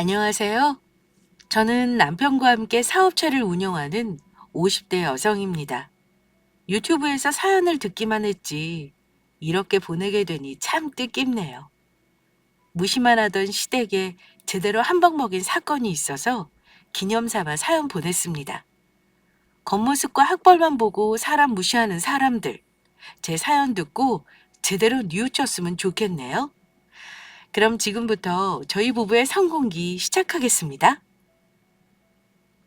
안녕하세요. 저는 남편과 함께 사업체를 운영하는 50대 여성입니다. 유튜브에서 사연을 듣기만 했지, 이렇게 보내게 되니 참 뜻깊네요. 무시만 하던 시댁에 제대로 한방 먹인 사건이 있어서 기념 삼아 사연 보냈습니다. 겉모습과 학벌만 보고 사람 무시하는 사람들, 제 사연 듣고 제대로 뉘우쳤으면 좋겠네요. 그럼 지금부터 저희 부부의 성공기 시작하겠습니다.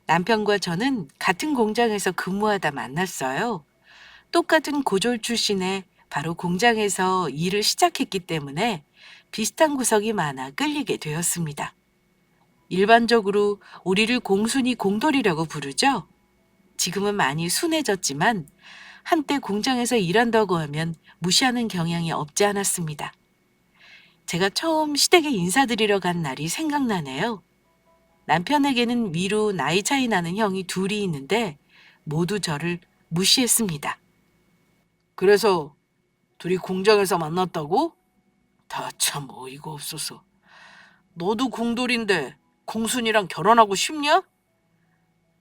남편과 저는 같은 공장에서 근무하다 만났어요. 똑같은 고졸 출신에 바로 공장에서 일을 시작했기 때문에 비슷한 구석이 많아 끌리게 되었습니다. 일반적으로 우리를 공순이 공돌이라고 부르죠. 지금은 많이 순해졌지만 한때 공장에서 일한다고 하면 무시하는 경향이 없지 않았습니다. 제가 처음 시댁에 인사드리러 간 날이 생각나네요. 남편에게는 위로 나이 차이 나는 형이 둘이 있는데 모두 저를 무시했습니다. 그래서 둘이 공장에서 만났다고? 다 참 어이가 없어서. 너도 공돌인데 공순이랑 결혼하고 싶냐?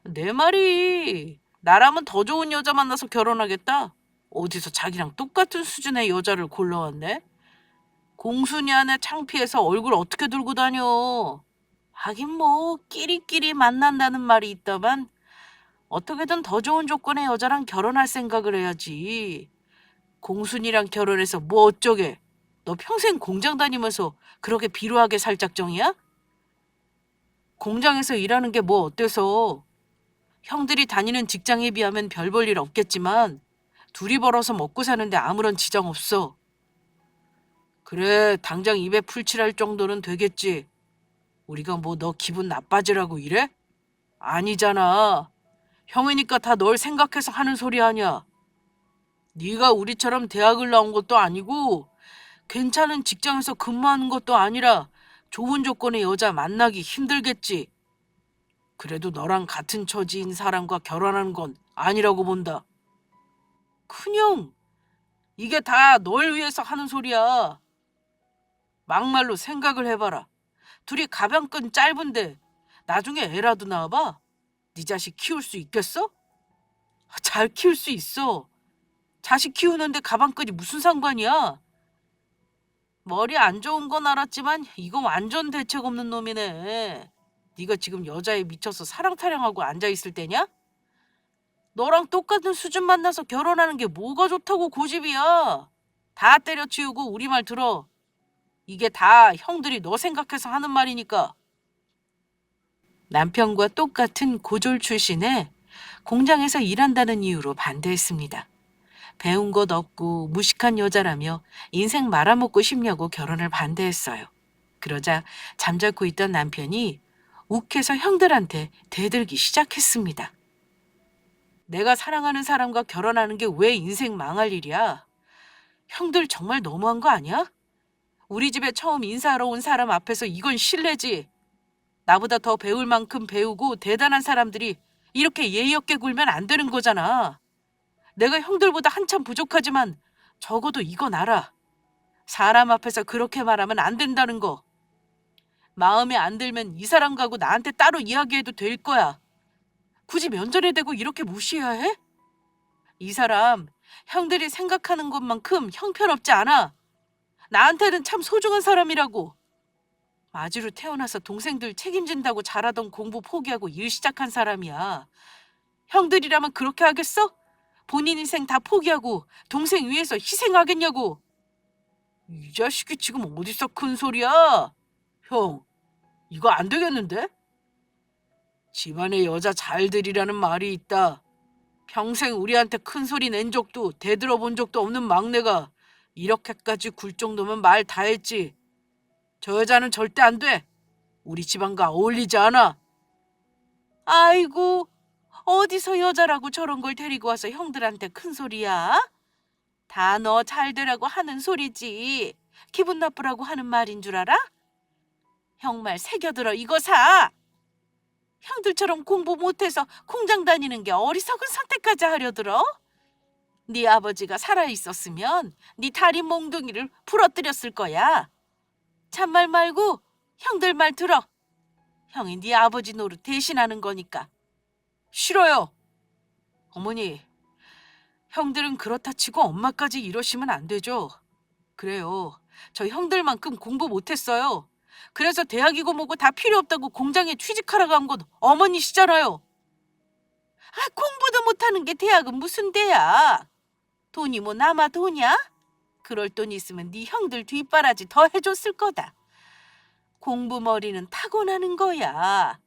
내 말이 나라면 더 좋은 여자 만나서 결혼하겠다. 어디서 자기랑 똑같은 수준의 여자를 골라왔네? 공순이 안에 창피해서 얼굴 어떻게 들고 다녀? 하긴 뭐 끼리끼리 만난다는 말이 있다만 어떻게든 더 좋은 조건의 여자랑 결혼할 생각을 해야지. 공순이랑 결혼해서 뭐 어쩌게? 너 평생 공장 다니면서 그렇게 비루하게 살 작정이야? 공장에서 일하는 게 뭐 어때서? 형들이 다니는 직장에 비하면 별 볼 일 없겠지만 둘이 벌어서 먹고 사는데 아무런 지장 없어. 그래, 당장 입에 풀칠할 정도는 되겠지. 우리가 뭐 너 기분 나빠지라고 이래? 아니잖아. 형이니까 다 널 생각해서 하는 소리 아니야. 네가 우리처럼 대학을 나온 것도 아니고 괜찮은 직장에서 근무하는 것도 아니라 좋은 조건의 여자 만나기 힘들겠지. 그래도 너랑 같은 처지인 사람과 결혼하는 건 아니라고 본다. 큰형, 이게 다 널 위해서 하는 소리야. 막말로 생각을 해봐라. 둘이 가방끈 짧은데 나중에 애라도 낳아봐. 네 자식 키울 수 있겠어? 잘 키울 수 있어. 자식 키우는데 가방끈이 무슨 상관이야? 머리 안 좋은 건 알았지만 이거 완전 대책 없는 놈이네. 네가 지금 여자에 미쳐서 사랑 타령하고 앉아있을 때냐? 너랑 똑같은 수준 만나서 결혼하는 게 뭐가 좋다고 고집이야. 다 때려치우고 우리 말 들어. 이게 다 형들이 너 생각해서 하는 말이니까. 남편과 똑같은 고졸 출신에 공장에서 일한다는 이유로 반대했습니다. 배운 것 없고 무식한 여자라며 인생 말아먹고 싶냐고 결혼을 반대했어요. 그러자 잠자코 있던 남편이 욱해서 형들한테 대들기 시작했습니다. 내가 사랑하는 사람과 결혼하는 게 왜 인생 망할 일이야? 형들 정말 너무한 거 아니야? 우리 집에 처음 인사하러 온 사람 앞에서 이건 실례지. 나보다 더 배울 만큼 배우고 대단한 사람들이 이렇게 예의 없게 굴면 안 되는 거잖아. 내가 형들보다 한참 부족하지만 적어도 이건 알아. 사람 앞에서 그렇게 말하면 안 된다는 거. 마음에 안 들면 이 사람하고 나한테 따로 이야기해도 될 거야. 굳이 면전에 대고 이렇게 무시해야 해? 이 사람 형들이 생각하는 것만큼 형편없지 않아. 나한테는 참 소중한 사람이라고. 아지로 태어나서 동생들 책임진다고 잘하던 공부 포기하고 일 시작한 사람이야. 형들이라면 그렇게 하겠어? 본인 인생 다 포기하고 동생 위해서 희생하겠냐고. 이 자식이 지금 어디서 큰 소리야? 형, 이거 안 되겠는데? 집안에 여자 잘들이라는 말이 있다. 평생 우리한테 큰 소리 낸 적도 대들어본 적도 없는 막내가 이렇게까지 굴 정도면 말 다 했지. 저 여자는 절대 안 돼. 우리 집안과 어울리지 않아. 아이고, 어디서 여자라고 저런 걸 데리고 와서 형들한테 큰 소리야? 다 너 잘되라고 하는 소리지. 기분 나쁘라고 하는 말인 줄 알아? 형 말 새겨들어 이거 사. 형들처럼 공부 못해서 공장 다니는 게 어리석은 선택까지 하려 들어? 네 아버지가 살아있었으면 네 다리 몽둥이를 부러뜨렸을 거야. 참말 말고 형들 말 들어. 형이 네 아버지 노릇 대신하는 거니까. 싫어요. 어머니, 형들은 그렇다 치고 엄마까지 이러시면 안 되죠. 그래요. 저 형들만큼 공부 못했어요. 그래서 대학이고 뭐고 다 필요 없다고 공장에 취직하러 간 건 어머니시잖아요. 아, 공부도 못하는 게 대학은 무슨 대학? 돈이 뭐 남아 도냐? 그럴 돈 있으면 네 형들 뒷바라지 더 해줬을 거다. 공부 머리는 타고나는 거야.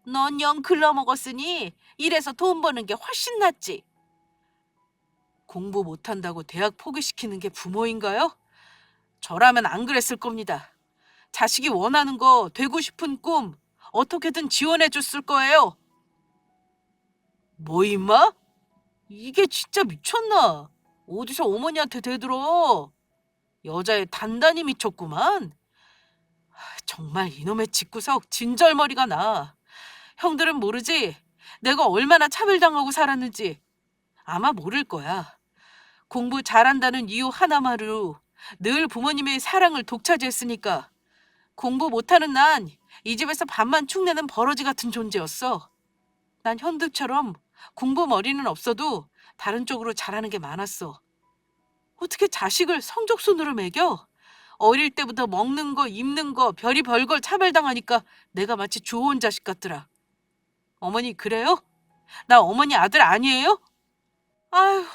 넌 영 글러먹었으니 이래서 돈 버는 게 훨씬 낫지. 공부 못한다고 대학 포기시키는 게 부모인가요? 저라면 안 그랬을 겁니다. 자식이 원하는 거, 되고 싶은 꿈 어떻게든 지원해 줬을 거예요. 뭐 임마? 이게 진짜 미쳤나? 어디서 어머니한테 대들어? 여자애 단단히 미쳤구만. 정말 이놈의 집구석 진절머리가 나. 형들은 모르지? 내가 얼마나 차별당하고 살았는지. 아마 모를 거야. 공부 잘한다는 이유 하나만으로 늘 부모님의 사랑을 독차지했으니까 공부 못하는 난 이 집에서 밥만 축내는 버러지 같은 존재였어. 난 현득처럼 공부 머리는 없어도 다른 쪽으로 잘하는 게 많았어. 어떻게 자식을 성적순으로 매겨? 어릴 때부터 먹는 거, 입는 거, 별이 별걸 차별당하니까 내가 마치 좋은 자식 같더라. 어머니 그래요? 나 어머니 아들 아니에요? 아휴,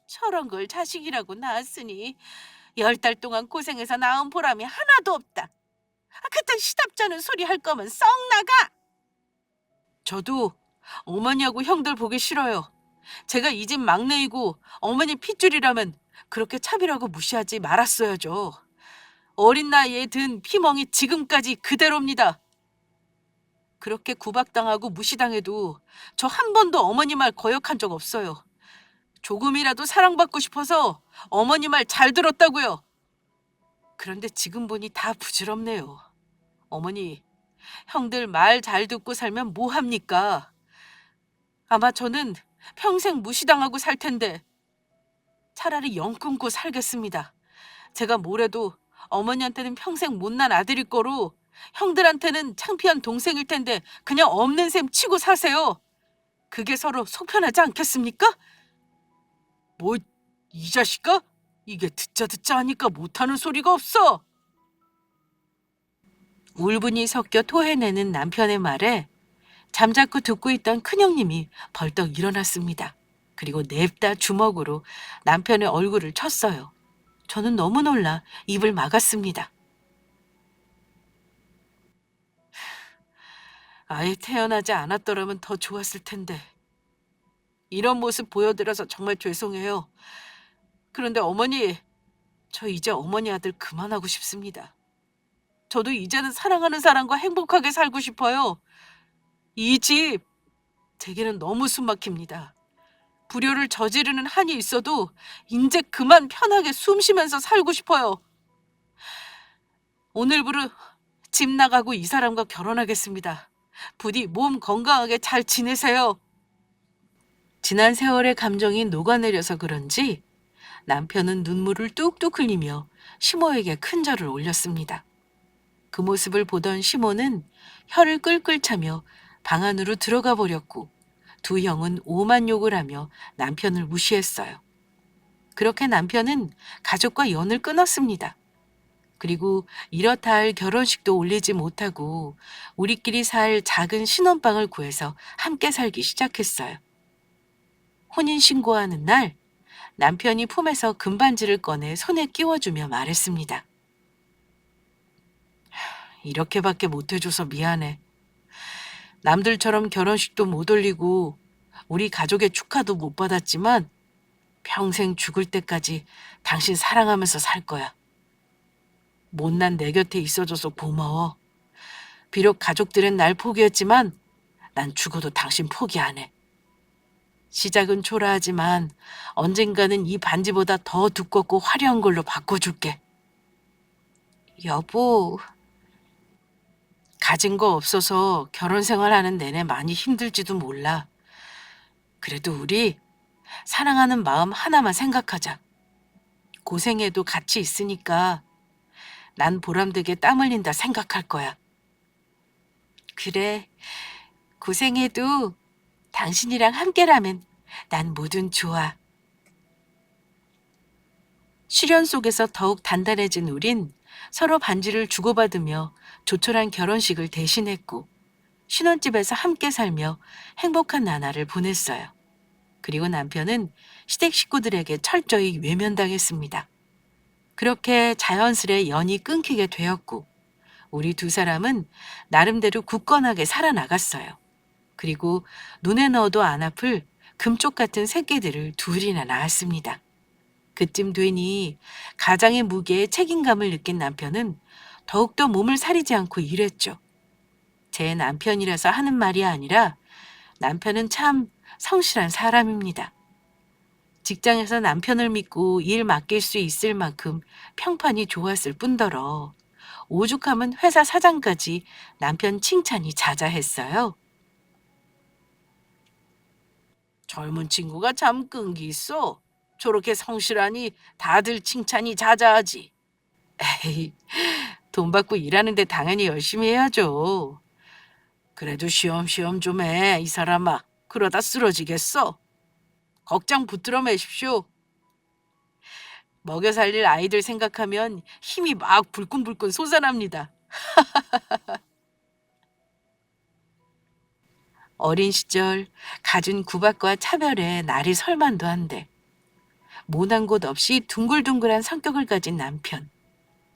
저런 걸 자식이라고 낳았으니 10달 동안 고생해서 낳은 보람이 하나도 없다. 그딴 시답잖은 소리 할 거면 썩 나가! 저도 어머니하고 형들 보기 싫어요. 제가 이 집 막내이고 어머니 핏줄이라면 그렇게 차별하고 무시하지 말았어야죠. 어린 나이에 든 피멍이 지금까지 그대로입니다. 그렇게 구박당하고 무시당해도 저 한 번도 어머니 말 거역한 적 없어요. 조금이라도 사랑받고 싶어서 어머니 말 잘 들었다고요. 그런데 지금 보니 다 부질없네요. 어머니, 형들 말 잘 듣고 살면 뭐 합니까? 아마 저는 평생 무시당하고 살 텐데 차라리 영 끊고 살겠습니다. 제가 뭐래도 어머니한테는 평생 못난 아들일 거로 형들한테는 창피한 동생일 텐데 그냥 없는 셈 치고 사세요. 그게 서로 속편하지 않겠습니까? 뭐, 이 자식아? 이게 듣자 하니까 못하는 소리가 없어. 울분이 섞여 토해내는 남편의 말에 잠자코 듣고 있던 큰형님이 벌떡 일어났습니다. 그리고 냅다 주먹으로 남편의 얼굴을 쳤어요. 저는 너무 놀라 입을 막았습니다. 아예 태어나지 않았더라면 더 좋았을 텐데. 이런 모습 보여드려서 정말 죄송해요. 그런데 어머니, 저 이제 어머니 아들 그만하고 싶습니다. 저도 이제는 사랑하는 사람과 행복하게 살고 싶어요. 이 집, 제게는 너무 숨막힙니다. 불효를 저지르는 한이 있어도 이제 그만 편하게 숨 쉬면서 살고 싶어요. 오늘부로 집 나가고 이 사람과 결혼하겠습니다. 부디 몸 건강하게 잘 지내세요. 지난 세월의 감정이 녹아내려서 그런지 남편은 눈물을 뚝뚝 흘리며 시모에게 큰 절을 올렸습니다. 그 모습을 보던 시모는 혀를 끌끌 차며 방 안으로 들어가 버렸고 두 형은 오만 욕을 하며 남편을 무시했어요. 그렇게 남편은 가족과 연을 끊었습니다. 그리고 이렇다 할 결혼식도 올리지 못하고 우리끼리 살 작은 신혼방을 구해서 함께 살기 시작했어요. 혼인신고하는 날 남편이 품에서 금반지를 꺼내 손에 끼워주며 말했습니다. 이렇게밖에 못해줘서 미안해. 남들처럼 결혼식도 못 올리고 우리 가족의 축하도 못 받았지만 평생 죽을 때까지 당신 사랑하면서 살 거야. 못난 내 곁에 있어줘서 고마워. 비록 가족들은 날 포기했지만 난 죽어도 당신 포기 안 해. 시작은 초라하지만 언젠가는 이 반지보다 더 두껍고 화려한 걸로 바꿔줄게. 여보, 가진 거 없어서 결혼 생활하는 내내 많이 힘들지도 몰라. 그래도 우리 사랑하는 마음 하나만 생각하자. 고생해도 같이 있으니까 난 보람되게 땀 흘린다 생각할 거야. 그래. 고생해도 당신이랑 함께라면 난 뭐든 좋아. 시련 속에서 더욱 단단해진 우린 서로 반지를 주고받으며 조촐한 결혼식을 대신했고 신혼집에서 함께 살며 행복한 나날을 보냈어요. 그리고 남편은 시댁 식구들에게 철저히 외면당했습니다. 그렇게 자연스레 연이 끊기게 되었고 우리 두 사람은 나름대로 굳건하게 살아나갔어요. 그리고 눈에 넣어도 안 아플 금쪽 같은 새끼들을 둘이나 낳았습니다. 그쯤 되니 가장의 무게에 책임감을 느낀 남편은 더욱더 몸을 사리지 않고 일했죠. 제 남편이라서 하는 말이 아니라 남편은 참 성실한 사람입니다. 직장에서 남편을 믿고 일 맡길 수 있을 만큼 평판이 좋았을 뿐더러 오죽하면 회사 사장까지 남편 칭찬이 자자했어요. 젊은 친구가 참 끈기 있어. 저렇게 성실하니 다들 칭찬이 자자하지. 에이, 돈 받고 일하는데 당연히 열심히 해야죠. 그래도 쉬엄쉬엄 좀 해, 이 사람아. 그러다 쓰러지겠어. 걱정 붙들어 매십시오. 먹여 살릴 아이들 생각하면 힘이 막 불끈불끈 솟아납니다. 어린 시절 갖은 구박과 차별에 날이 설만도 한데 모난 곳 없이 둥글둥글한 성격을 가진 남편.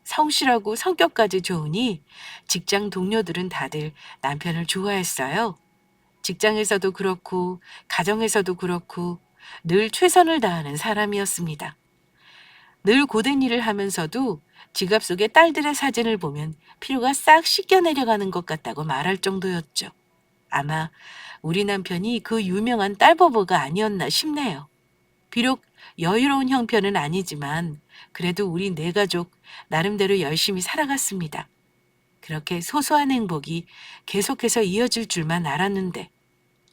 성실하고 성격까지 좋으니 직장 동료들은 다들 남편을 좋아했어요. 직장에서도 그렇고 가정에서도 그렇고 늘 최선을 다하는 사람이었습니다. 늘 고된 일을 하면서도 지갑 속에 딸들의 사진을 보면 피로가 싹 씻겨 내려가는 것 같다고 말할 정도였죠. 아마 우리 남편이 그 유명한 딸버버가 아니었나 싶네요. 비록 여유로운 형편은 아니지만 그래도 우리 네 가족 나름대로 열심히 살아갔습니다. 그렇게 소소한 행복이 계속해서 이어질 줄만 알았는데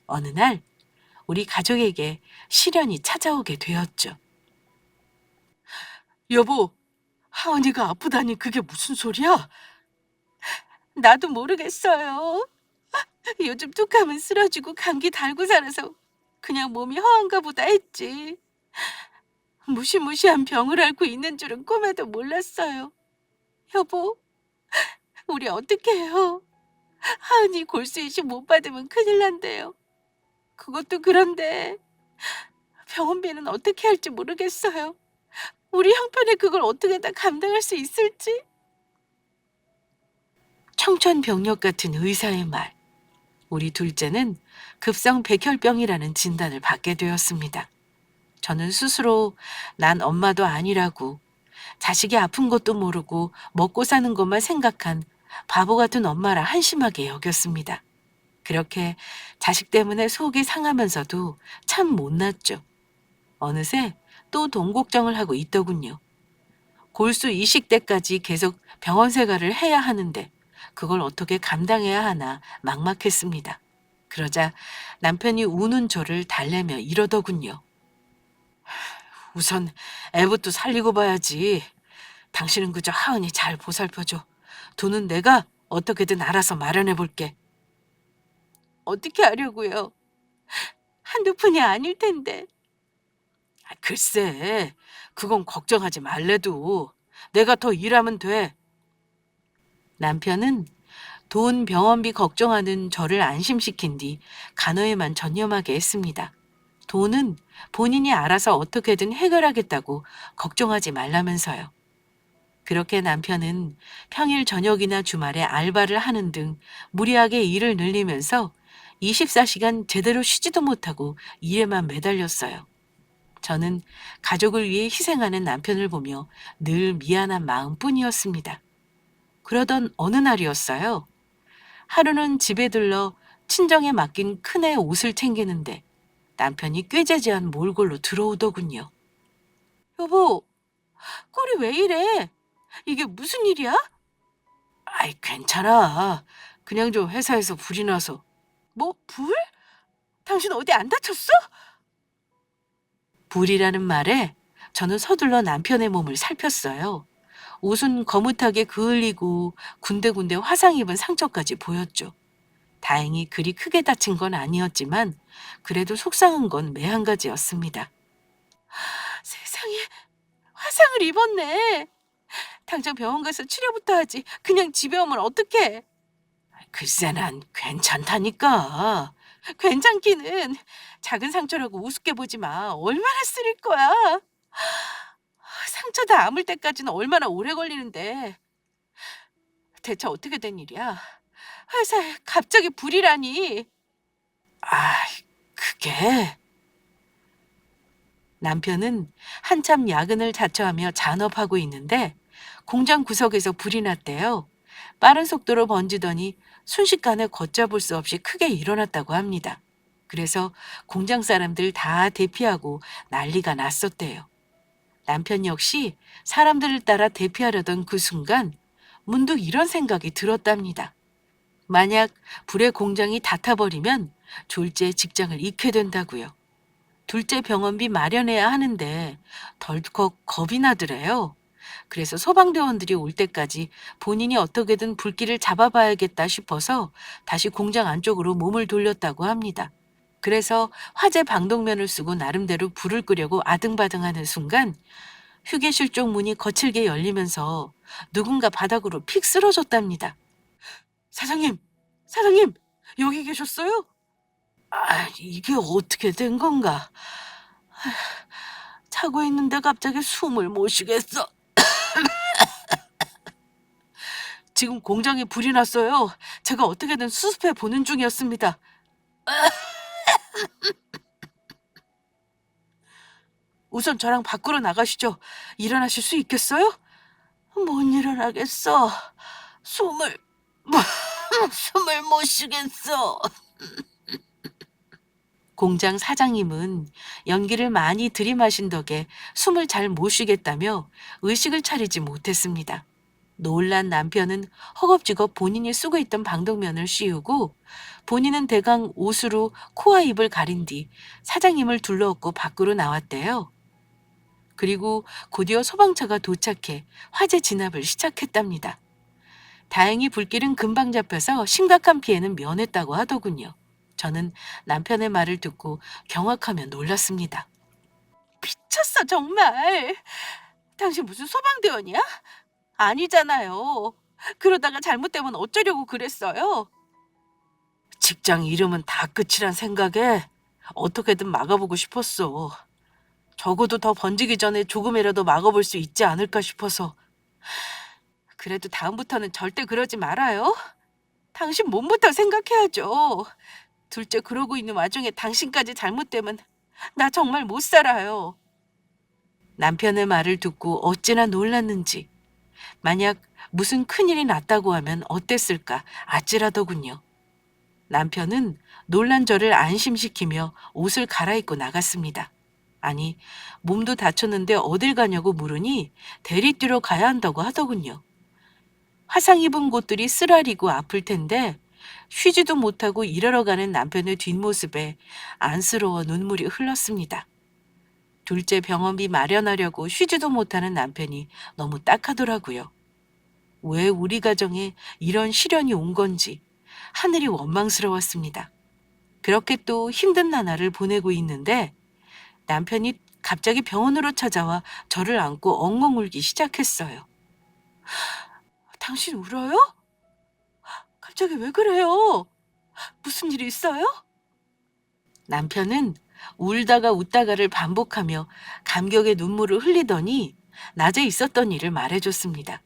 어느 날 우리 가족에게 시련이 찾아오게 되었죠. 여보, 하은이가 아프다니 그게 무슨 소리야? 나도 모르겠어요. 요즘 툭하면 쓰러지고 감기 달고 살아서 그냥 몸이 허한가 보다 했지. 무시무시한 병을 앓고 있는 줄은 꿈에도 몰랐어요. 여보, 우리 어떻게 해요? 하은이 골수 이식 못 받으면 큰일 난대요. 그것도 그런데 병원비는 어떻게 할지 모르겠어요. 우리 형편에 그걸 어떻게 다 감당할 수 있을지. 청천벽력 같은 의사의 말. 우리 둘째는 급성 백혈병이라는 진단을 받게 되었습니다. 저는 스스로 난 엄마도 아니라고 자식이 아픈 것도 모르고 먹고 사는 것만 생각한 바보 같은 엄마라 한심하게 여겼습니다. 그렇게 자식 때문에 속이 상하면서도 참 못났죠. 어느새 또 돈 걱정을 하고 있더군요. 골수 이식 때까지 계속 병원 생활을 해야 하는데 그걸 어떻게 감당해야 하나 막막했습니다. 그러자 남편이 우는 저를 달래며 이러더군요. 우선 애부터 살리고 봐야지. 당신은 그저 하은이 잘 보살펴줘. 돈은 내가 어떻게든 알아서 마련해 볼게. 어떻게 하려고요? 한두 푼이 아닐 텐데. 글쎄, 그건 걱정하지 말래도 내가 더 일하면 돼. 남편은 돈 병원비 걱정하는 저를 안심시킨 뒤 간호에만 전념하게 했습니다. 돈은 본인이 알아서 어떻게든 해결하겠다고 걱정하지 말라면서요. 그렇게 남편은 평일 저녁이나 주말에 알바를 하는 등 무리하게 일을 늘리면서 24시간 제대로 쉬지도 못하고 일에만 매달렸어요. 저는 가족을 위해 희생하는 남편을 보며 늘 미안한 마음뿐이었습니다. 그러던 어느 날이었어요. 하루는 집에 들러 친정에 맡긴 큰애 옷을 챙기는데 남편이 꾀재재한 몰골로 들어오더군요. 여보, 꼴이 왜 이래? 이게 무슨 일이야? 아이, 괜찮아. 그냥 좀 회사에서 불이 나서. 뭐, 불? 당신 어디 안 다쳤어? 불이라는 말에 저는 서둘러 남편의 몸을 살폈어요. 옷은 거뭇하게 그을리고 군데군데 화상 입은 상처까지 보였죠. 다행히 그리 크게 다친 건 아니었지만 그래도 속상한 건 매 한 가지였습니다. 세상에, 화상을 입었네. 당장 병원 가서 치료부터 하지. 그냥 집에 오면 어떡해. 글쎄 난 괜찮다니까. 괜찮기는. 작은 상처라고 우습게 보지 마. 얼마나 쓰릴 거야. 상처 다 아물 때까지는 얼마나 오래 걸리는데. 대체 어떻게 된 일이야? 회사에 갑자기 불이라니. 아, 그게 남편은 한참 야근을 자처하며 잔업하고 있는데 공장 구석에서 불이 났대요. 빠른 속도로 번지더니 순식간에 걷잡을 수 없이 크게 일어났다고 합니다. 그래서 공장 사람들 다 대피하고 난리가 났었대요. 남편 역시 사람들을 따라 대피하려던 그 순간 문득 이런 생각이 들었답니다. 만약 불에 공장이 다 타버리면 졸지에 직장을 잃게 된다고요. 둘째 병원비 마련해야 하는데 덜컥 겁이 나더래요. 그래서 소방대원들이 올 때까지 본인이 어떻게든 불길을 잡아봐야겠다 싶어서 다시 공장 안쪽으로 몸을 돌렸다고 합니다. 그래서 화재 방독면을 쓰고 나름대로 불을 끄려고 아등바등하는 순간 휴게실 쪽 문이 거칠게 열리면서 누군가 바닥으로 픽 쓰러졌답니다. 사장님, 사장님, 여기 계셨어요? 이게 어떻게 된 건가? 자고 있는데 갑자기 숨을 못 쉬겠어. 지금 공장에 불이 났어요. 제가 어떻게든 수습해 보는 중이었습니다. 우선 저랑 밖으로 나가시죠. 일어나실 수 있겠어요? 못 일어나겠어. 숨을, 숨을 못 쉬겠어. 공장 사장님은 연기를 많이 들이마신 덕에 숨을 잘 못 쉬겠다며 의식을 차리지 못했습니다. 놀란 남편은 허겁지겁 본인이 쓰고 있던 방독면을 씌우고 본인은 대강 옷으로 코와 입을 가린 뒤 사장님을 둘러엎고 밖으로 나왔대요. 그리고 곧이어 소방차가 도착해 화재 진압을 시작했답니다. 다행히 불길은 금방 잡혀서 심각한 피해는 면했다고 하더군요. 저는 남편의 말을 듣고 경악하며 놀랐습니다. 미쳤어, 정말. 당신 무슨 소방대원이야? 아니잖아요. 그러다가 잘못되면 어쩌려고 그랬어요? 직장 이름은 다 끝이란 생각에 어떻게든 막아보고 싶었어. 적어도 더 번지기 전에 조금이라도 막아볼 수 있지 않을까 싶어서. 그래도 다음부터는 절대 그러지 말아요. 당신 몸부터 생각해야죠. 둘째 그러고 있는 와중에 당신까지 잘못되면 나 정말 못 살아요. 남편의 말을 듣고 어찌나 놀랐는지 만약 무슨 큰일이 났다고 하면 어땠을까 아찔하더군요. 남편은 놀란 저를 안심시키며 옷을 갈아입고 나갔습니다. 아니, 몸도 다쳤는데 어딜 가냐고 물으니 대리 뛰러 가야 한다고 하더군요. 화상 입은 곳들이 쓰라리고 아플 텐데 쉬지도 못하고 일하러 가는 남편의 뒷모습에 안쓰러워 눈물이 흘렀습니다. 둘째 병원비 마련하려고 쉬지도 못하는 남편이 너무 딱하더라고요. 왜 우리 가정에 이런 시련이 온 건지 하늘이 원망스러웠습니다. 그렇게 또 힘든 나날을 보내고 있는데 남편이 갑자기 병원으로 찾아와 저를 안고 엉엉 울기 시작했어요. 당신 울어요? 갑자기 왜 그래요? 무슨 일이 있어요? 남편은 울다가 웃다가를 반복하며 감격의 눈물을 흘리더니 낮에 있었던 일을 말해줬습니다.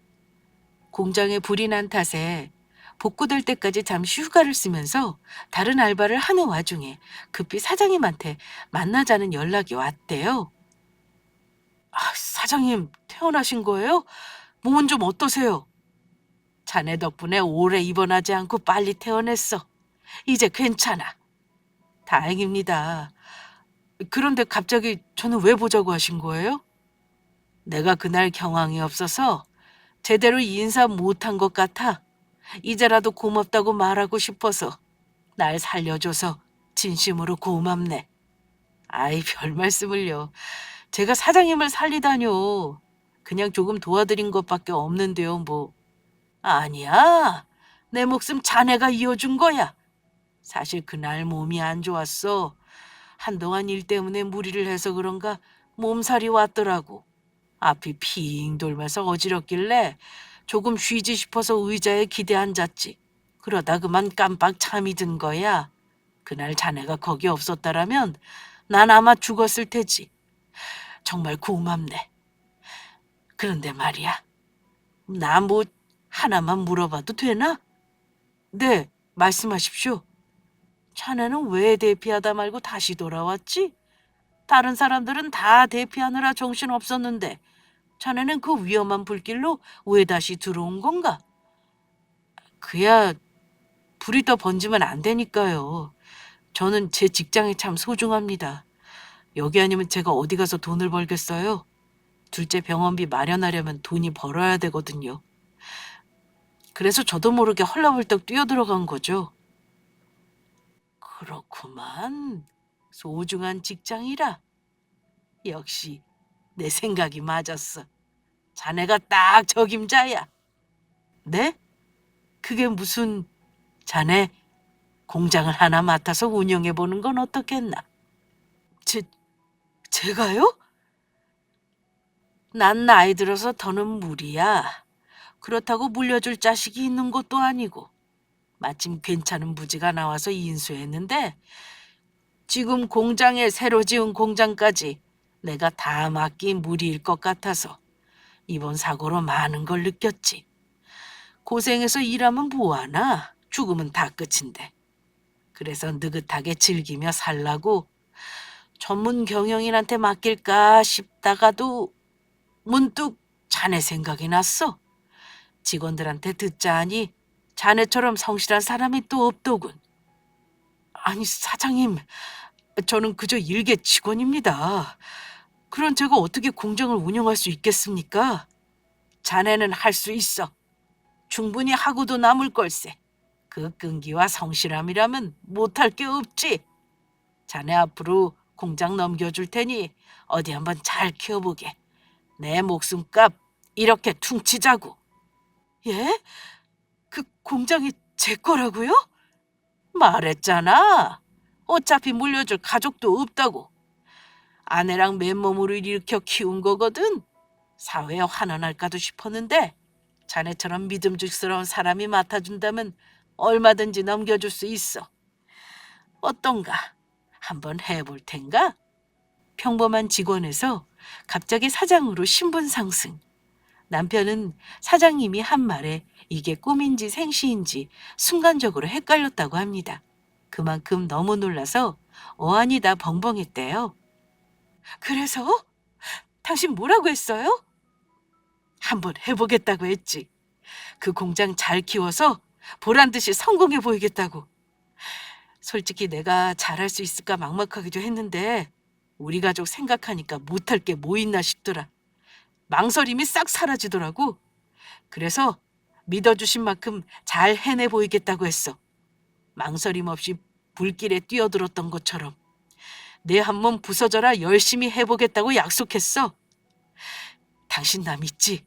공장에 불이 난 탓에 복구될 때까지 잠시 휴가를 쓰면서 다른 알바를 하는 와중에 급히 사장님한테 만나자는 연락이 왔대요. 사장님 퇴원하신 거예요? 몸은 좀 어떠세요? 자네 덕분에 오래 입원하지 않고 빨리 퇴원했어. 이제 괜찮아. 다행입니다. 그런데 갑자기 저는 왜 보자고 하신 거예요? 내가 그날 경황이 없어서 제대로 인사 못한 것 같아. 이제라도 고맙다고 말하고 싶어서 날 살려줘서 진심으로 고맙네. 아이, 별 말씀을요. 제가 사장님을 살리다뇨. 그냥 조금 도와드린 것밖에 없는데요, 뭐. 아니야. 내 목숨 자네가 이어준 거야. 사실 그날 몸이 안 좋았어. 한동안 일 때문에 무리를 해서 그런가 몸살이 왔더라고. 앞이 핑 돌면서 어지럽길래 조금 쉬지 싶어서 의자에 기대 앉았지. 그러다 그만 깜빡 잠이 든 거야. 그날 자네가 거기 없었다라면 난 아마 죽었을 테지. 정말 고맙네. 그런데 말이야. 나 뭐 하나만 물어봐도 되나? 네, 말씀하십시오. 자네는 왜 대피하다 말고 다시 돌아왔지? 다른 사람들은 다 대피하느라 정신 없었는데 자네는 그 위험한 불길로 왜 다시 들어온 건가? 그야 불이 더 번지면 안 되니까요. 저는 제 직장이 참 소중합니다. 여기 아니면 제가 어디 가서 돈을 벌겠어요? 둘째 병원비 마련하려면 돈이 벌어야 되거든요. 그래서 저도 모르게 헐레벌떡 뛰어들어간 거죠. 그렇구만. 소중한 직장이라. 역시 내 생각이 맞았어. 자네가 딱 적임자야. 네? 그게 무슨 자네 공장을 하나 맡아서 운영해 보는 건 어떻겠나? 제, 제가요? 난 나이 들어서 더는 무리야. 그렇다고 물려줄 자식이 있는 것도 아니고 마침 괜찮은 부지가 나와서 인수했는데 지금 공장에 새로 지은 공장까지 내가 다 맡기 무리일 것 같아서 이번 사고로 많은 걸 느꼈지. 고생해서 일하면 뭐하나? 죽으면 다 끝인데. 그래서 느긋하게 즐기며 살라고 전문 경영인한테 맡길까 싶다가도 문득 자네 생각이 났어. 직원들한테 듣자 하니 자네처럼 성실한 사람이 또 없더군. 아니 사장님, 저는 그저 일개 직원입니다. 그런 제가 어떻게 공장을 운영할 수 있겠습니까? 자네는 할 수 있어. 충분히 하고도 남을 걸세. 그 끈기와 성실함이라면 못할 게 없지. 자네 앞으로 공장 넘겨줄 테니 어디 한번 잘 키워보게. 내 목숨값 이렇게 퉁치자고. 예? 그 공장이 제 거라고요? 말했잖아. 어차피 물려줄 가족도 없다고. 아내랑 맨몸으로 일으켜 키운 거거든. 사회에 환원할까도 싶었는데 자네처럼 믿음직스러운 사람이 맡아준다면 얼마든지 넘겨줄 수 있어. 어떤가? 한번 해볼 텐가? 평범한 직원에서 갑자기 사장으로 신분 상승. 남편은 사장님이 한 말에 이게 꿈인지 생시인지 순간적으로 헷갈렸다고 합니다. 그만큼 너무 놀라서 어안이 다 벙벙했대요. 그래서? 당신 뭐라고 했어요? 한번 해보겠다고 했지. 그 공장 잘 키워서 보란 듯이 성공해 보이겠다고. 솔직히 내가 잘할 수 있을까 막막하기도 했는데 우리 가족 생각하니까 못할 게 뭐 있나 싶더라. 망설임이 싹 사라지더라고. 그래서 믿어주신 만큼 잘 해내 보이겠다고 했어. 망설임 없이 불길에 뛰어들었던 것처럼 내 한 몸 부서져라 열심히 해보겠다고 약속했어. 당신 나 믿지?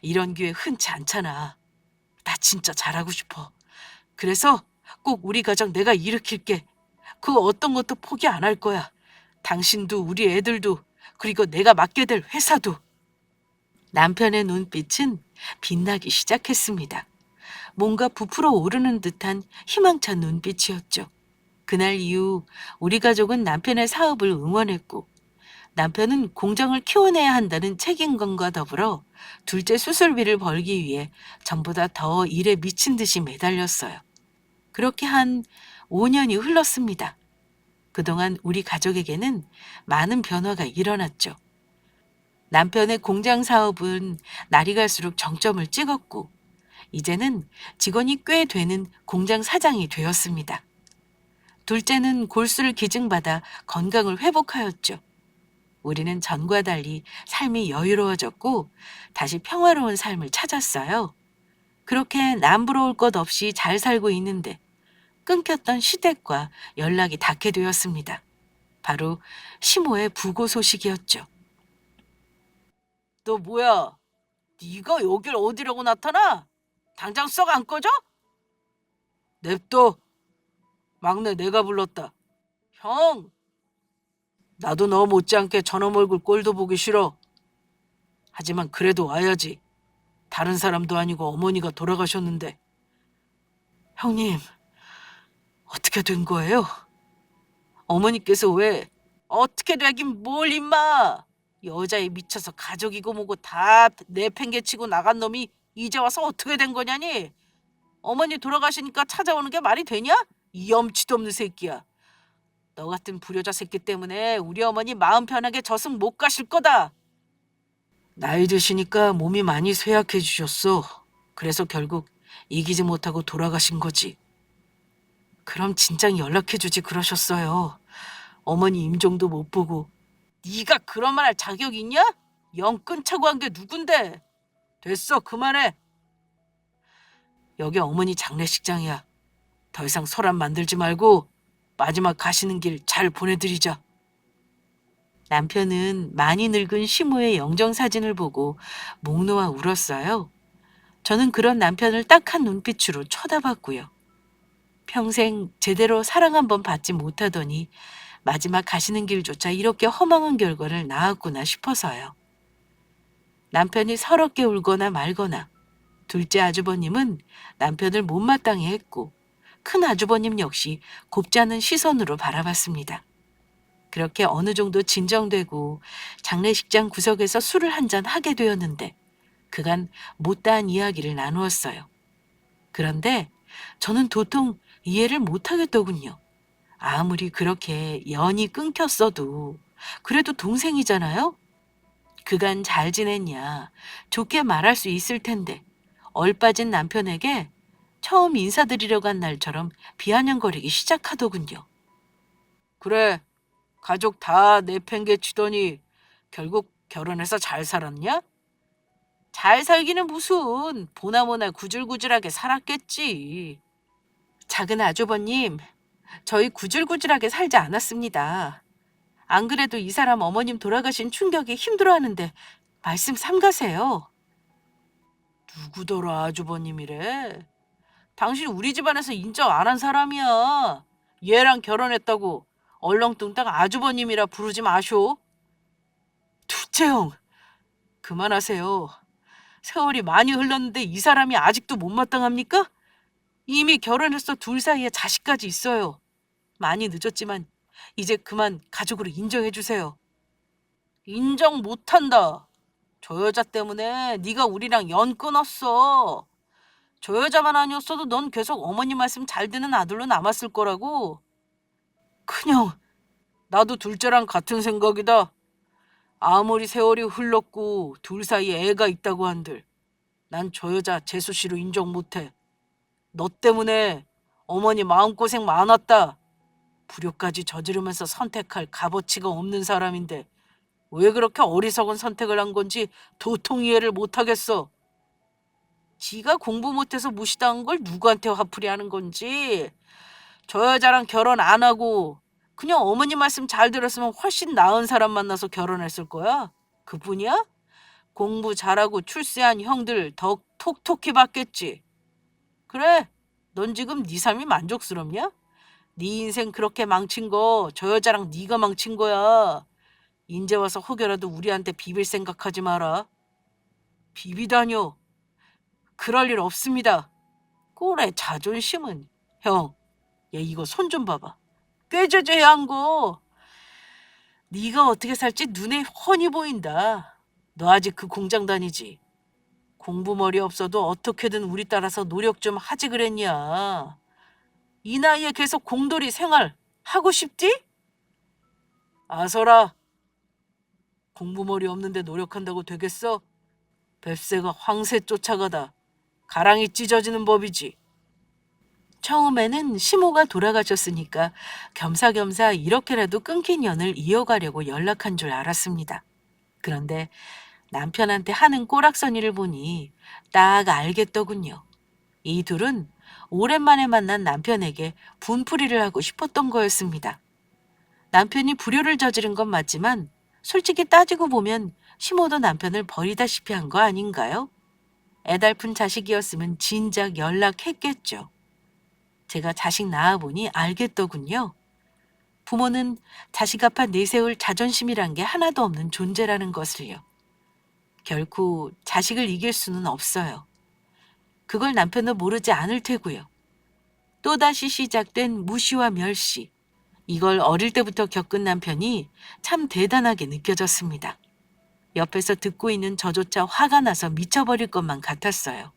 이런 기회 흔치 않잖아. 나 진짜 잘하고 싶어. 그래서 꼭 우리 가정 내가 일으킬게. 그 어떤 것도 포기 안 할 거야. 당신도 우리 애들도 그리고 내가 맡게 될 회사도. 남편의 눈빛은 빛나기 시작했습니다. 뭔가 부풀어 오르는 듯한 희망찬 눈빛이었죠. 그날 이후 우리 가족은 남편의 사업을 응원했고 남편은 공장을 키워내야 한다는 책임감과 더불어 둘째 수술비를 벌기 위해 전보다 더 일에 미친 듯이 매달렸어요. 그렇게 한 5년이 흘렀습니다. 그동안 우리 가족에게는 많은 변화가 일어났죠. 남편의 공장 사업은 날이 갈수록 정점을 찍었고 이제는 직원이 꽤 되는 공장 사장이 되었습니다. 둘째는 골수를 기증받아 건강을 회복하였죠. 우리는 전과 달리 삶이 여유로워졌고 다시 평화로운 삶을 찾았어요. 그렇게 남부러울 것 없이 잘 살고 있는데 끊겼던 시댁과 연락이 닿게 되었습니다. 바로 시모의 부고 소식이었죠. 너 뭐야? 네가 여길 어디라고 나타나? 당장 썩 안 꺼져? 냅둬. 막내 내가 불렀다. 형! 나도 너 못지않게 저놈 얼굴 꼴도 보기 싫어. 하지만 그래도 와야지. 다른 사람도 아니고 어머니가 돌아가셨는데. 형님, 어떻게 된 거예요? 어머니께서 왜? 어떻게 되긴 뭘 임마. 여자에 미쳐서 가족이고 뭐고 다 내팽개치고 나간 놈이 이제 와서 어떻게 된 거냐니? 어머니 돌아가시니까 찾아오는 게 말이 되냐? 이 염치도 없는 새끼야. 너 같은 불효자 새끼 때문에 우리 어머니 마음 편하게 저승 못 가실 거다. 나이 드시니까 몸이 많이 쇠약해지셨어. 그래서 결국 이기지 못하고 돌아가신 거지. 그럼 진작 연락해주지 그러셨어요. 어머니 임종도 못 보고. 네가 그런 말 할 자격 있냐? 영 끊자고 한 게 누군데? 됐어, 그만해. 여기 어머니 장례식장이야. 더 이상 소란 만들지 말고 마지막 가시는 길 잘 보내드리자. 남편은 많이 늙은 시모의 영정사진을 보고 목 놓아 울었어요. 저는 그런 남편을 딱한 눈빛으로 쳐다봤고요. 평생 제대로 사랑 한 번 받지 못하더니 마지막 가시는 길조차 이렇게 허망한 결과를 낳았구나 싶어서요. 남편이 서럽게 울거나 말거나 둘째 아주버님은 남편을 못마땅해 했고 큰 아주버님 역시 곱지 않은 시선으로 바라봤습니다. 그렇게 어느 정도 진정되고 장례식장 구석에서 술을 한잔 하게 되었는데 그간 못다한 이야기를 나누었어요. 그런데 저는 도통 이해를 못하겠더군요. 아무리 그렇게 연이 끊겼어도 그래도 동생이잖아요? 그간 잘 지냈냐, 좋게 말할 수 있을 텐데 얼빠진 남편에게 처음 인사드리러 간 날처럼 비아냥거리기 시작하더군요. 그래, 가족 다 내팽개치더니 결국 결혼해서 잘 살았냐? 잘 살기는 무슨 보나마나 구질구질하게 살았겠지. 작은 아주버님, 저희 구질구질하게 살지 않았습니다. 안 그래도 이 사람 어머님 돌아가신 충격에 힘들어하는데 말씀 삼가세요. 누구더라 아주버님이래? 당신 우리 집안에서 인정 안 한 사람이야. 얘랑 결혼했다고 얼렁뚱땅 아주버님이라 부르지 마쇼. 둘째 형, 그만하세요. 세월이 많이 흘렀는데 이 사람이 아직도 못마땅합니까? 이미 결혼해서 둘 사이에 자식까지 있어요. 많이 늦었지만 이제 그만 가족으로 인정해 주세요. 인정 못한다. 저 여자 때문에 네가 우리랑 연 끊었어. 저 여자만 아니었어도 넌 계속 어머니 말씀 잘 듣는 아들로 남았을 거라고. 큰형, 나도 둘째랑 같은 생각이다. 아무리 세월이 흘렀고 둘 사이에 애가 있다고 한들 난 저 여자 재수 씨로 인정 못해. 너 때문에 어머니 마음고생 많았다. 불효까지 저지르면서 선택할 값어치가 없는 사람인데 왜 그렇게 어리석은 선택을 한 건지 도통 이해를 못하겠어. 지가 공부 못해서 무시당한 걸 누구한테 화풀이 하는 건지. 저 여자랑 결혼 안 하고 그냥 어머니 말씀 잘 들었으면 훨씬 나은 사람 만나서 결혼했을 거야. 그뿐이야? 공부 잘하고 출세한 형들 더 톡톡히 받겠지. 그래, 넌 지금 네 삶이 만족스럽냐? 네 인생 그렇게 망친 거 저 여자랑 네가 망친 거야. 인제 와서 혹여라도 우리한테 비빌 생각하지 마라. 비비다뇨. 그럴 일 없습니다. 꼴의 자존심은. 형, 얘 이거 손 좀 봐봐. 꾀죄죄한 거. 네가 어떻게 살지 눈에 훤히 보인다. 너 아직 그 공장 다니지? 공부 머리 없어도 어떻게든 우리 따라서 노력 좀 하지 그랬냐. 이 나이에 계속 공돌이 생활 하고 싶지? 아서라. 공부 머리 없는데 노력한다고 되겠어? 뱁새가 황새 쫓아가다 가랑이 찢어지는 법이지. 처음에는 시모가 돌아가셨으니까 겸사겸사 이렇게라도 끊긴 연을 이어가려고 연락한 줄 알았습니다. 그런데 남편한테 하는 꼬락서니를 보니 딱 알겠더군요. 이 둘은 오랜만에 만난 남편에게 분풀이를 하고 싶었던 거였습니다. 남편이 불효를 저지른 건 맞지만 솔직히 따지고 보면 시모도 남편을 버리다시피 한 거 아닌가요? 애달픈 자식이었으면 진작 연락했겠죠. 제가 자식 낳아보니 알겠더군요. 부모는 자식 앞에 내세울 자존심이란 게 하나도 없는 존재라는 것을요. 결코 자식을 이길 수는 없어요. 그걸 남편도 모르지 않을 테고요. 또다시 시작된 무시와 멸시. 이걸 어릴 때부터 겪은 남편이 참 대단하게 느껴졌습니다. 옆에서 듣고 있는 저조차 화가 나서 미쳐버릴 것만 같았어요.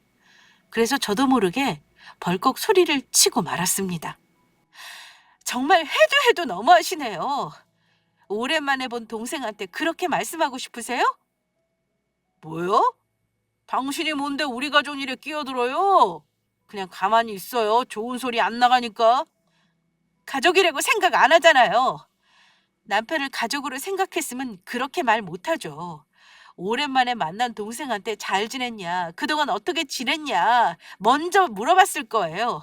그래서 저도 모르게 벌컥 소리를 치고 말았습니다. 정말 해도 해도 너무하시네요. 오랜만에 본 동생한테 그렇게 말씀하고 싶으세요? 뭐요? 당신이 뭔데 우리 가족 일에 끼어들어요? 그냥 가만히 있어요. 좋은 소리 안 나가니까. 가족이라고 생각 안 하잖아요. 남편을 가족으로 생각했으면 그렇게 말 못하죠. 오랜만에 만난 동생한테 잘 지냈냐, 그동안 어떻게 지냈냐, 먼저 물어봤을 거예요.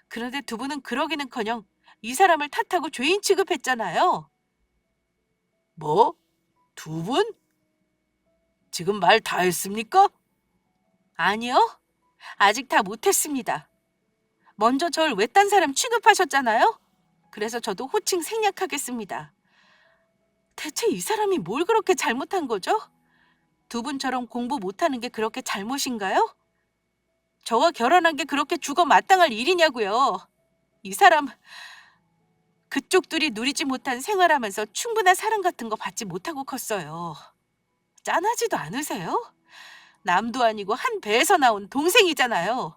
그런데 두 분은 그러기는커녕 이 사람을 탓하고 죄인 취급했잖아요. 뭐? 두 분? 지금 말 다 했습니까? 아니요. 아직 다 못했습니다. 먼저 절 외딴 사람 취급하셨잖아요. 그래서 저도 호칭 생략하겠습니다. 대체 이 사람이 뭘 그렇게 잘못한 거죠? 두 분처럼 공부 못하는 게 그렇게 잘못인가요? 저와 결혼한 게 그렇게 죽어 마땅할 일이냐고요. 이 사람 그쪽들이 누리지 못한 생활하면서 충분한 사랑 같은 거 받지 못하고 컸어요. 짠하지도 않으세요? 남도 아니고 한 배에서 나온 동생이잖아요.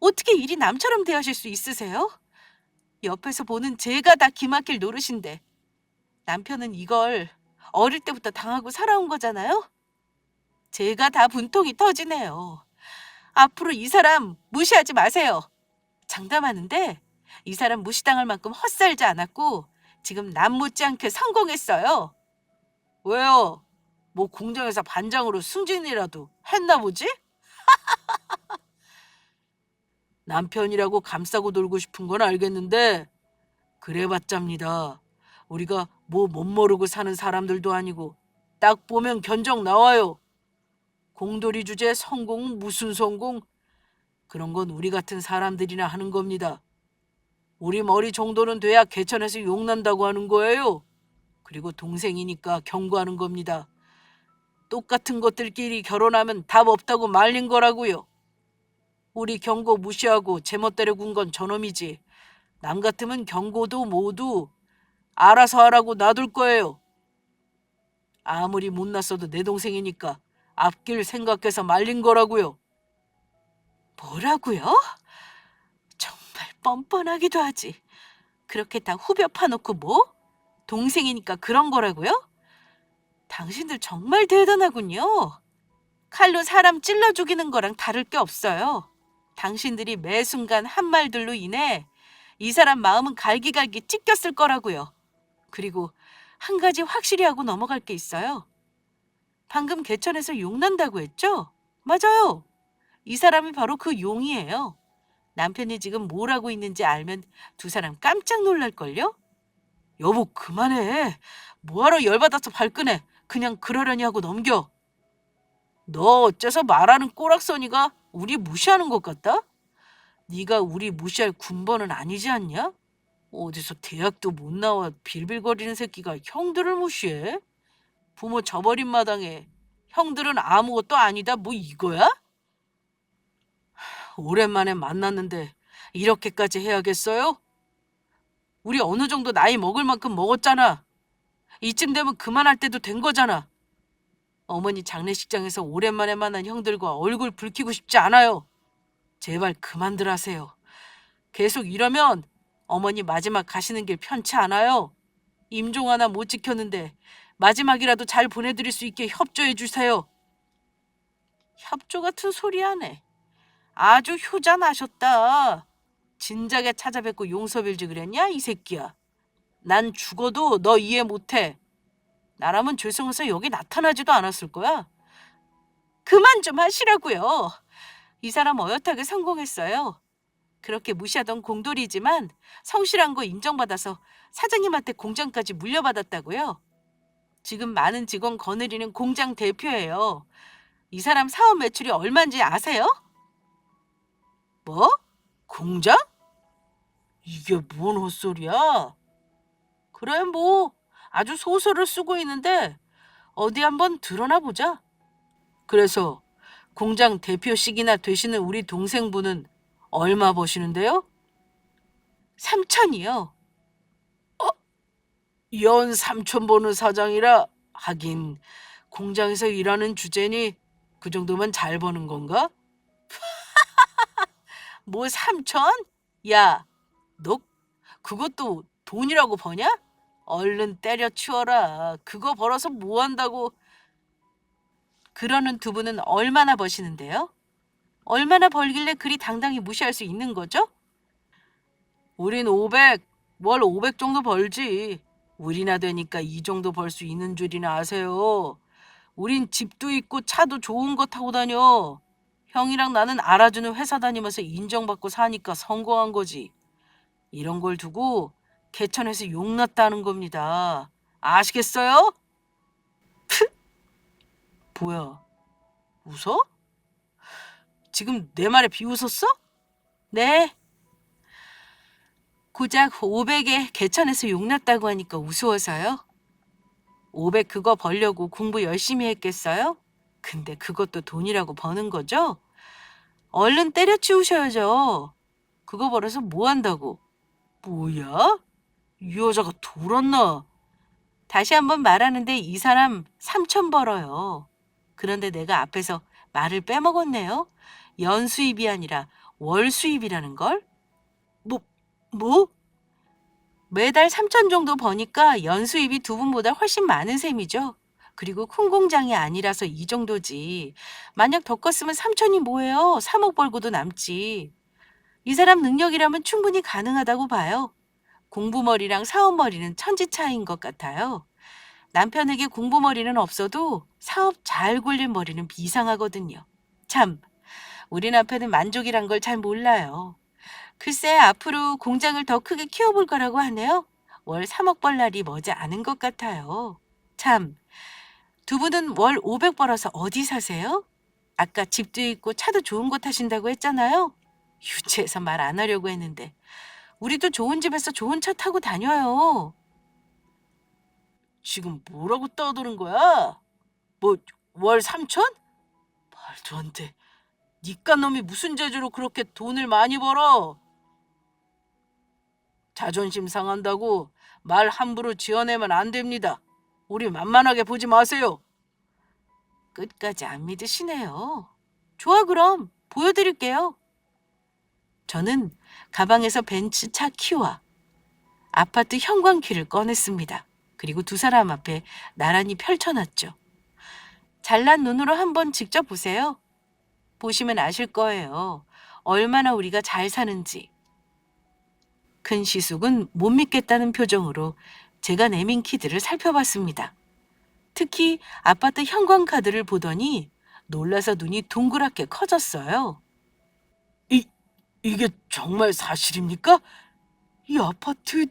어떻게 일이 남처럼 대하실 수 있으세요? 옆에서 보는 제가 다 기막힐 노릇인데 남편은 이걸 어릴 때부터 당하고 살아온 거잖아요? 제가 다 분통이 터지네요. 앞으로 이 사람 무시하지 마세요. 장담하는데 이 사람 무시당할 만큼 헛살지 않았고 지금 남 못지않게 성공했어요. 왜요? 뭐 공장에서 반장으로 승진이라도 했나 보지? 남편이라고 감싸고 놀고 싶은 건 알겠는데 그래봤자입니다. 우리가 뭐 못 모르고 사는 사람들도 아니고 딱 보면 견적 나와요. 공돌이 주제 성공은 무슨 성공? 그런 건 우리 같은 사람들이나 하는 겁니다. 우리 머리 정도는 돼야 개천에서 욕난다고 하는 거예요. 그리고 동생이니까 경고하는 겁니다. 똑같은 것들끼리 결혼하면 답 없다고 말린 거라고요. 우리 경고 무시하고 제멋대로 군 건 저놈이지. 남 같으면 경고도 모두 알아서 하라고 놔둘 거예요. 아무리 못났어도 내 동생이니까 앞길 생각해서 말린 거라고요. 뭐라고요? 정말 뻔뻔하기도 하지. 그렇게 다 후벼 파놓고 뭐? 동생이니까 그런 거라고요? 당신들 정말 대단하군요. 칼로 사람 찔러 죽이는 거랑 다를 게 없어요. 당신들이 매 순간 한 말들로 인해 이 사람 마음은 갈기갈기 찢겼을 거라고요. 그리고 한 가지 확실히 하고 넘어갈 게 있어요. 방금 개천에서 용난다고 했죠? 맞아요. 이 사람이 바로 그 용이에요. 남편이 지금 뭘 하고 있는지 알면 두 사람 깜짝 놀랄걸요? 여보, 그만해. 뭐하러 열받아서 발끈해. 그냥 그러려니 하고 넘겨. 너 어째서 말하는 꼬락서니가 우리 무시하는 것 같다? 네가 우리 무시할 군번은 아니지 않냐? 어디서 대학도 못 나와 빌빌거리는 새끼가 형들을 무시해? 부모 저버린 마당에 형들은 아무것도 아니다 뭐 이거야? 오랜만에 만났는데 이렇게까지 해야겠어요? 우리 어느 정도 나이 먹을 만큼 먹었잖아. 이쯤 되면 그만할 때도 된 거잖아. 어머니 장례식장에서 오랜만에 만난 형들과 얼굴 붉히고 싶지 않아요. 제발 그만들 하세요. 계속 이러면 어머니 마지막 가시는 길 편치 않아요. 임종 하나 못 지켰는데 마지막이라도 잘 보내드릴 수 있게 협조해 주세요. 협조 같은 소리 하네. 아주 효자 나셨다. 진작에 찾아뵙고 용서 빌지 그랬냐 이 새끼야. 난 죽어도 너 이해 못해. 나라면 죄송해서 여기 나타나지도 않았을 거야. 그만 좀 하시라고요. 이 사람 어엿하게 성공했어요. 그렇게 무시하던 공돌이지만 성실한 거 인정받아서 사장님한테 공장까지 물려받았다고요. 지금 많은 직원 거느리는 공장 대표예요. 이 사람 사업 매출이 얼마인지 아세요? 뭐? 공장? 이게 뭔 헛소리야? 그래, 뭐, 아주 소설을 쓰고 있는데, 어디 한번 드러나 보자. 그래서, 공장 대표식이나 되시는 우리 동생분은 얼마 버시는데요? 3천이요. 연 3천 버는 사장이라 하긴 공장에서 일하는 주제니 그 정도면 잘 버는 건가? 뭐 3천? 야, 너 그것도 돈이라고 버냐? 얼른 때려치워라. 그거 벌어서 뭐 한다고. 그러는 두 분은 얼마나 버시는데요? 얼마나 벌길래 그리 당당히 무시할 수 있는 거죠? 우린 500, 월 500 정도 벌지. 우리나 되니까 이 정도 벌 수 있는 줄이나 아세요. 우린 집도 있고 차도 좋은 거 타고 다녀. 형이랑 나는 알아주는 회사 다니면서 인정받고 사니까 성공한 거지. 이런 걸 두고 개천에서 용났다는 겁니다. 아시겠어요? 뭐야, 웃어? 지금 내 말에 비웃었어? 네, 고작 500에 개천에서 용났다고 하니까 우스워서요. 500 그거 벌려고 공부 열심히 했겠어요? 근데 그것도 돈이라고 버는 거죠? 얼른 때려치우셔야죠. 그거 벌어서 뭐 한다고? 뭐야? 이 여자가 돌았나? 다시 한번 말하는데 이 사람 3천 벌어요. 그런데 내가 앞에서 말을 빼먹었네요. 연수입이 아니라 월수입이라는 걸? 뭐, 뭐? 매달 3천 정도 버니까 연수입이 두 분보다 훨씬 많은 셈이죠. 그리고 큰 공장이 아니라서 이 정도지. 만약 더 컸으면 3천이 뭐예요? 3억 벌고도 남지. 이 사람 능력이라면 충분히 가능하다고 봐요. 공부머리랑 사업머리는 천지 차이인 것 같아요. 남편에게 공부머리는 없어도 사업 잘 굴린 머리는 비상하거든요. 참, 우리 남편은 만족이란 걸 잘 몰라요. 글쎄, 앞으로 공장을 더 크게 키워볼 거라고 하네요. 월 3억 벌 날이 머지 않은 것 같아요. 참, 두 분은 월 500 벌어서 어디 사세요? 아까 집도 있고 차도 좋은 거 타신다고 했잖아요. 유치해서 말 안 하려고 했는데. 우리도 좋은 집에서 좋은 차 타고 다녀요. 지금 뭐라고 떠드는 거야? 뭐, 월 3천? 말도 안 돼. 니깟 놈이 무슨 재주로 그렇게 돈을 많이 벌어? 자존심 상한다고 말 함부로 지어내면 안 됩니다. 우리 만만하게 보지 마세요. 끝까지 안 믿으시네요. 좋아, 그럼 보여드릴게요. 저는 가방에서 벤츠 차 키와 아파트 형광키를 꺼냈습니다. 그리고 두 사람 앞에 나란히 펼쳐놨죠. 잘난 눈으로 한번 직접 보세요. 보시면 아실 거예요. 얼마나 우리가 잘 사는지. 큰 시숙은 못 믿겠다는 표정으로 제가 내민 키들을 살펴봤습니다. 특히 아파트 현관카드를 보더니 놀라서 눈이 동그랗게 커졌어요. 이게 정말 사실입니까? 이 아파트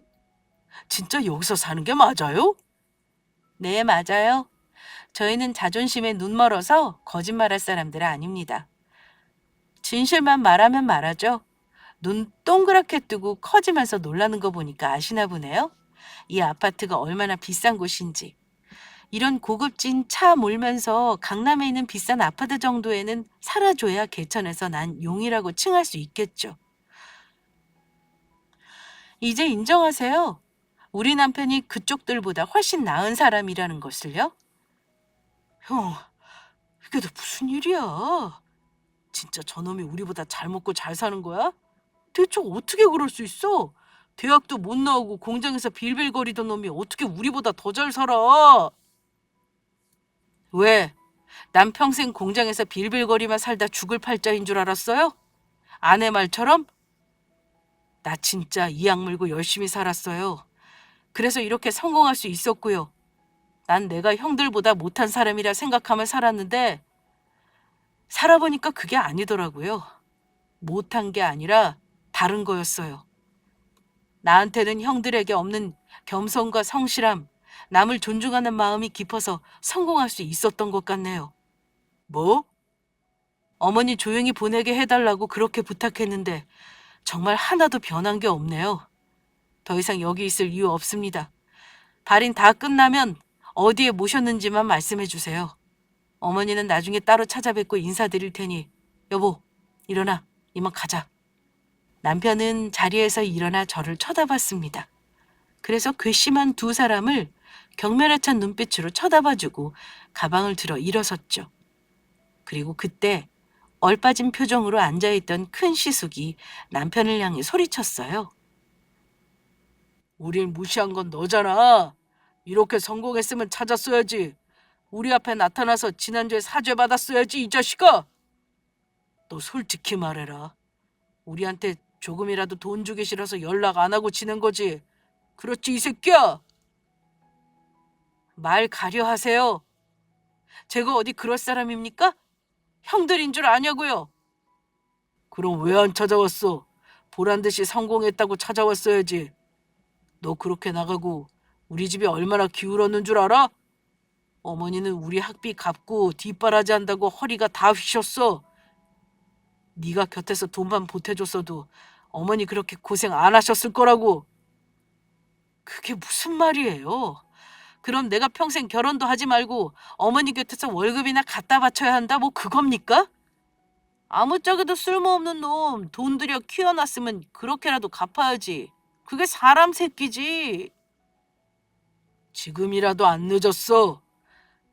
진짜 여기서 사는 게 맞아요? 네, 맞아요. 저희는 자존심에 눈 멀어서 거짓말할 사람들 아닙니다. 진실만 말하면 말하죠. 눈 동그랗게 뜨고 커지면서 놀라는 거 보니까 아시나 보네요. 이 아파트가 얼마나 비싼 곳인지. 이런 고급진 차 몰면서 강남에 있는 비싼 아파트 정도에는 살아줘야 개천에서 난 용이라고 칭할 수 있겠죠. 이제 인정하세요. 우리 남편이 그쪽들보다 훨씬 나은 사람이라는 것을요. 형, 이게 다 무슨 일이야? 진짜 저놈이 우리보다 잘 먹고 잘 사는 거야? 대체 어떻게 그럴 수 있어? 대학도 못 나오고 공장에서 빌빌거리던 놈이 어떻게 우리보다 더 잘 살아? 왜? 난 평생 공장에서 빌빌거리만 살다 죽을 팔자인 줄 알았어요? 아내 말처럼? 나 진짜 이 악물고 열심히 살았어요. 그래서 이렇게 성공할 수 있었고요. 난 내가 형들보다 못한 사람이라 생각하며 살았는데 살아보니까 그게 아니더라고요. 못한 게 아니라 다른 거였어요. 나한테는 형들에게 없는 겸손과 성실함, 남을 존중하는 마음이 깊어서 성공할 수 있었던 것 같네요. 뭐? 어머니 조용히 보내게 해달라고 그렇게 부탁했는데 정말 하나도 변한 게 없네요. 더 이상 여기 있을 이유 없습니다. 발인 다 끝나면 어디에 모셨는지만 말씀해 주세요. 어머니는 나중에 따로 찾아뵙고 인사드릴 테니 여보, 일어나. 이만 가자. 남편은 자리에서 일어나 저를 쳐다봤습니다. 그래서 괘씸한 두 사람을 경멸에 찬 눈빛으로 쳐다봐주고 가방을 들어 일어섰죠. 그리고 그때 얼빠진 표정으로 앉아있던 큰 시숙이 남편을 향해 소리쳤어요. 우릴 무시한 건 너잖아. 이렇게 성공했으면 찾았어야지. 우리 앞에 나타나서 지난주에 사죄받았어야지, 이 자식아. 너 솔직히 말해라. 우리한테 조금이라도 돈 주기 싫어서 연락 안 하고 지낸 거지. 그렇지, 이 새끼야. 말 가려 하세요. 제가 어디 그럴 사람입니까? 형들인 줄 아냐고요. 그럼 왜 안 찾아왔어? 보란 듯이 성공했다고 찾아왔어야지. 너 그렇게 나가고 우리 집이 얼마나 기울었는 줄 알아? 어머니는 우리 학비 갚고 뒷바라지 한다고 허리가 다 휘셨어. 네가 곁에서 돈만 보태줬어도 어머니 그렇게 고생 안 하셨을 거라고. 그게 무슨 말이에요? 그럼 내가 평생 결혼도 하지 말고 어머니 곁에서 월급이나 갖다 바쳐야 한다? 뭐 그겁니까? 아무짝에도 쓸모없는 놈 돈 들여 키워놨으면 그렇게라도 갚아야지. 그게 사람 새끼지. 지금이라도 안 늦었어.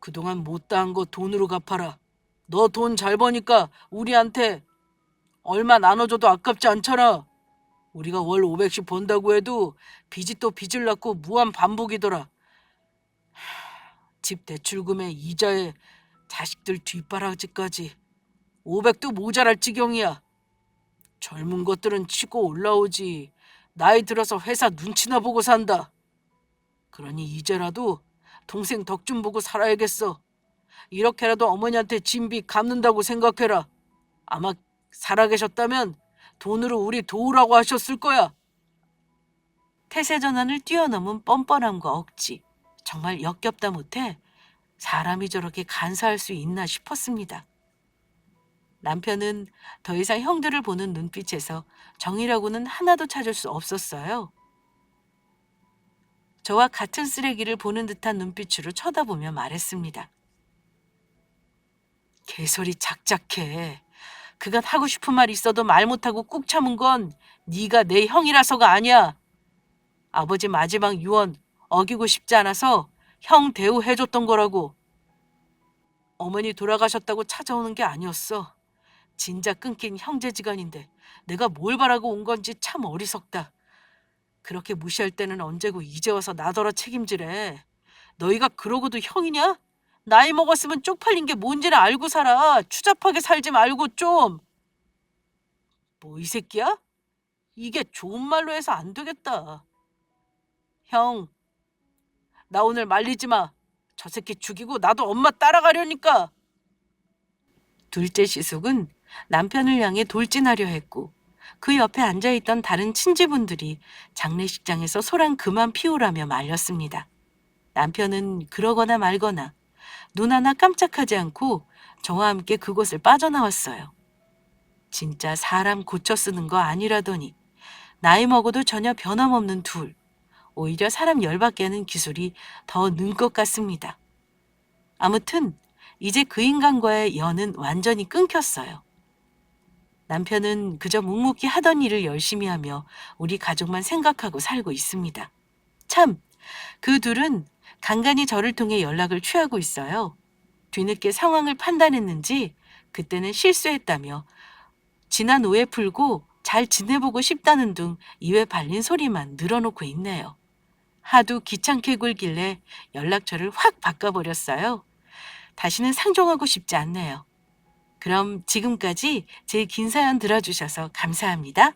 그동안 못다한 거 돈으로 갚아라. 너 돈 잘 버니까 우리한테 얼마 나눠줘도 아깝지 않잖아. 우리가 월 500씩 번다고 해도 빚이 또 빚을 낳고 무한 반복이더라. 집 대출금에 이자에 자식들 뒷바라지까지 500도 모자랄 지경이야. 젊은 것들은 치고 올라오지. 나이 들어서 회사 눈치나 보고 산다. 그러니 이제라도 동생 덕 좀 보고 살아야겠어. 이렇게라도 어머니한테 진빚 갚는다고 생각해라. 아마 살아계셨다면 돈으로 우리 도우라고 하셨을 거야. 태세전환을 뛰어넘은 뻔뻔함과 억지. 정말 역겹다 못해 사람이 저렇게 간사할 수 있나 싶었습니다. 남편은 더 이상 형들을 보는 눈빛에서 정이라고는 하나도 찾을 수 없었어요. 저와 같은 쓰레기를 보는 듯한 눈빛으로 쳐다보며 말했습니다. 개소리 작작해. 그간 하고 싶은 말 있어도 말 못하고 꾹 참은 건 네가 내 형이라서가 아니야. 아버지 마지막 유언 어기고 싶지 않아서 형 대우해줬던 거라고. 어머니 돌아가셨다고 찾아오는 게 아니었어. 진작 끊긴 형제지간인데 내가 뭘 바라고 온 건지 참 어리석다. 그렇게 무시할 때는 언제고 이제 와서 나더러 책임지래. 너희가 그러고도 형이냐? 나이 먹었으면 쪽팔린 게 뭔지는 알고 살아. 추잡하게 살지 말고 좀. 뭐 이 새끼야? 이게 좋은 말로 해서 안 되겠다. 형, 나 오늘 말리지 마. 저 새끼 죽이고 나도 엄마 따라가려니까. 둘째 시숙은 남편을 향해 돌진하려 했고 그 옆에 앉아있던 다른 친지분들이 장례식장에서 소란 그만 피우라며 말렸습니다. 남편은 그러거나 말거나 눈 하나 깜짝하지 않고 저와 함께 그곳을 빠져나왔어요. 진짜 사람 고쳐 쓰는 거 아니라더니 나이 먹어도 전혀 변함없는 둘. 오히려 사람 열받게 하는 기술이 더 는 것 같습니다. 아무튼 이제 그 인간과의 연은 완전히 끊겼어요. 남편은 그저 묵묵히 하던 일을 열심히 하며 우리 가족만 생각하고 살고 있습니다. 참, 그 둘은 간간히 저를 통해 연락을 취하고 있어요. 뒤늦게 상황을 판단했는지 그때는 실수했다며 지난 오해 풀고 잘 지내보고 싶다는 둥 입에 발린 소리만 늘어놓고 있네요. 하도 귀찮게 굴길래 연락처를 확 바꿔버렸어요. 다시는 상종하고 싶지 않네요. 그럼 지금까지 제 긴 사연 들어주셔서 감사합니다.